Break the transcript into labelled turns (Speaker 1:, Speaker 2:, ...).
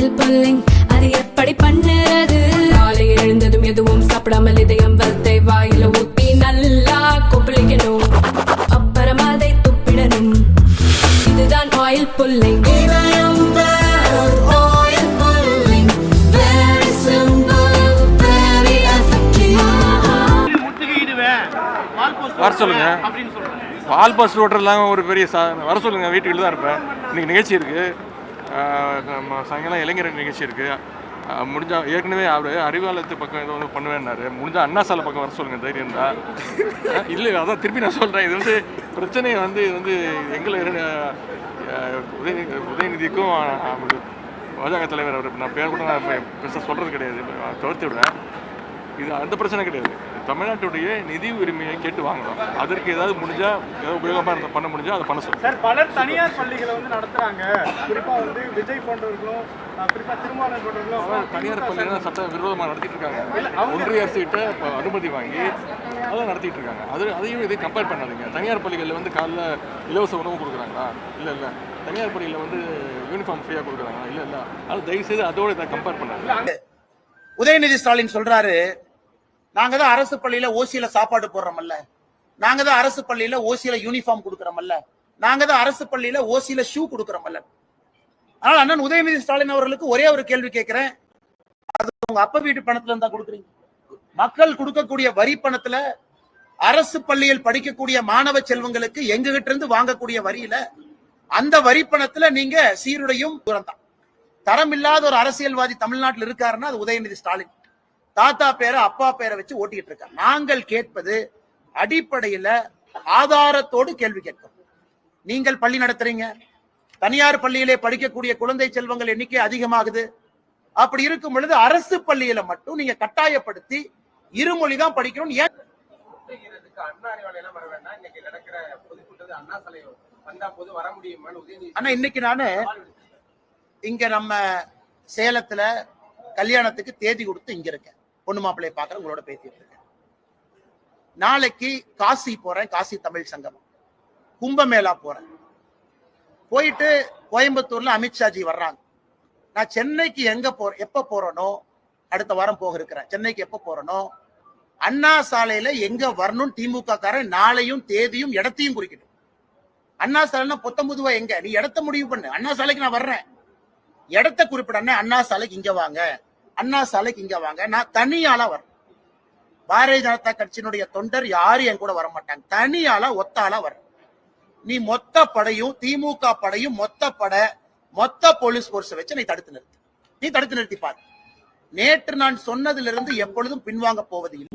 Speaker 1: Oil pulling அது எப்படி பண்ணுறது? காலையில் எழுந்ததும் எதுவும் சாப்பிடாமல் இதயம் வளத்தை வாயில ஊத்தி நல்லா கொப்பளிக்கணும், அப்புறம் அதை துப்பிடணும். இதுதான் ஆயில் புல்லிங்.
Speaker 2: வர சொல்லுங்க. பால் பஸ் ஓட்டுறதுலாம் ஒரு பெரிய வர சொல்லுங்க. வீட்டுக்கு தான் இருப்பேன். இன்னைக்கு நிகழ்ச்சி இருக்கு, சாயங்காலம் இளைஞர் நிகழ்ச்சி இருக்கு. முடிஞ்சா ஏற்கனவே அவர் அறிவாலயத்து பக்கம் ஏதோ ஒன்று பண்ணுவேன்னாரு. முடிஞ்சா அண்ணா சாலை பக்கம் வர சொல்லுங்க தைரியம் தான். இல்லை அதான் திருப்பி நான் சொல்கிறேன். இது வந்து பிரச்சனையை வந்து இது வந்து எங்களை உதயநிதிக்கும் பாஜக தலைவர் அவர் நான் பேர் கூட நான் பெருசாக சொல்கிறது கிடையாது, தவிர்த்து விடுறேன். இது அந்த பிரச்சனை கிடையாது. தமிழ்நாட்டுடைய நிதி உரிமையை கேட்டு வாங்கணும். அதற்கு ஏதாவது முடிஞ்சா ஏதாவது உபயோகமாக பண்ண முடிஞ்சா அதை பண்ண சொல்லுங்க.
Speaker 3: சார், பலர் தனியார் பள்ளிகளை வந்து நடத்துறாங்க. குறிப்பா வந்து விஜய் போன்றவர்களும் குறிப்பா திருமாவளவன் போன்றவர்களும்
Speaker 2: தனியார் பள்ளிகள் சட்ட விரோதமாக நடத்திட்டு இருக்காங்க. ஒன்றிய அரசுகிட்ட அனுமதி வாங்கி அதெல்லாம் நடத்திட்டு இருக்காங்க. அதையும் இதை கம்பேர் பண்ணாதீங்க. தனியார் பள்ளிகளில் வந்து காலைல இலவச உணவு கொடுக்குறாங்களா? இல்லை. தனியார் பள்ளியில் வந்து யூனிஃபார்ம் ஃப்ரீயாக கொடுக்குறாங்களா? இல்லை. அது தயவுசெய்து அதோட இதை கம்பேர் பண்ணாங்க.
Speaker 4: உதயநிதி ஸ்டாலின் சொல்றாரு, நாங்க தான் அரசு பள்ளியில ஓசியில சாப்பாடு போடுறோம்ல, நாங்க தான் அரசு பள்ளியில ஓசியில யூனிஃபார்ம் கொடுக்கறோம்ல, நாங்க தான் அரசு பள்ளியில ஓசியில ஷூ கொடுக்கறோம்ல. ஆனால் அண்ணன் உதயநிதி ஸ்டாலின் அவர்களுக்கு ஒரே ஒரு கேள்வி கேட்கிறேன். அது உங்க அப்பா வீட்டு பணத்துல இருந்தா கொடுக்குறீங்க? மக்கள் கொடுக்கக்கூடிய வரி பணத்துல அரசு பள்ளியில் படிக்கக்கூடிய மாணவ செல்வங்களுக்கு எங்ககிட்ட இருந்து வாங்கக்கூடிய வரியில அந்த வரி பணத்துல நீங்க சீருடையும் தான். தரம் இல்லாத ஒரு அரசியல்வாதி தமிழ்நாட்டில் இருக்காருன்னா அது உதயநிதி ஸ்டாலின். தாத்தா பேரை அப்பா பேரை வச்சு ஓட்டிட்டு இருக்காங்க. நாங்கள் கேட்பது அடிப்படையில ஆதாரத்தோடு கேள்வி கேட்கிறோம். நீங்கள் பள்ளி நடத்துறீங்க, தனியார் பள்ளியிலே படிக்கக்கூடிய குழந்தை செல்வங்கள் எண்ணிக்கை அதிகமாகுது. அப்படி இருக்கும் பொழுது அரசு பள்ளியில மட்டும் நீங்க கட்டாயப்படுத்தி இருமொழி தான் படிக்கணும். ஏன் அண்ணா, இன்னைக்கு நானு இங்க நம்ம சேலத்துல கல்யாணத்துக்கு தேதி கொடுத்து இங்க இருக்கேன். பொண்ணு மாப்பிள்ளைய பாக்குறேன், உங்களோட பேசிட்டு இருக்கேன். நாளைக்கு காசி போறேன், காசி தமிழ் சங்கமம். கும்பமேளா போறேன். போயிட்டு கோயம்புத்தூர்ல அமித்ஷாஜி வர்றாங்க. நான் சென்னைக்கு எப்ப போறேனோ, அடுத்த வாரம் போக இருக்கிறேன். சென்னைக்கு எப்ப போறேனோ அண்ணா சாலையில எங்க வரணும் திமுக காரன் நாளையும் தேதியும் இடத்தையும் குறிக்கணும். அண்ணா சாலைன்னா பொத்தம்புதுவா எங்க, நீ இடத்த முடிவு பண்ணு. அண்ணா சாலைக்கு நான் வர்றேன், இடத்த குறிப்பிட அண்ணா சாலைக்கு இங்க வாங்க, அண்ணா சாலைக்கு இங்க வாங்க. நான் தனியாளா வரேன். பாரதிய ஜனதா கட்சியினுடைய தொண்டர் யாரும் என் கூட வர மாட்டாங்க. தனியாளா ஒத்தாளா வரேன். நீ மொத்த படையும் திமுக படையும் மொத்த போலீஸ் போர்ஸ் வச்சு நீ தடுத்து நிறுத்தி பாரு. நேற்று நான் சொன்னதிலிருந்து எப்பொழுதும் பின்வாங்க போவதில்லை.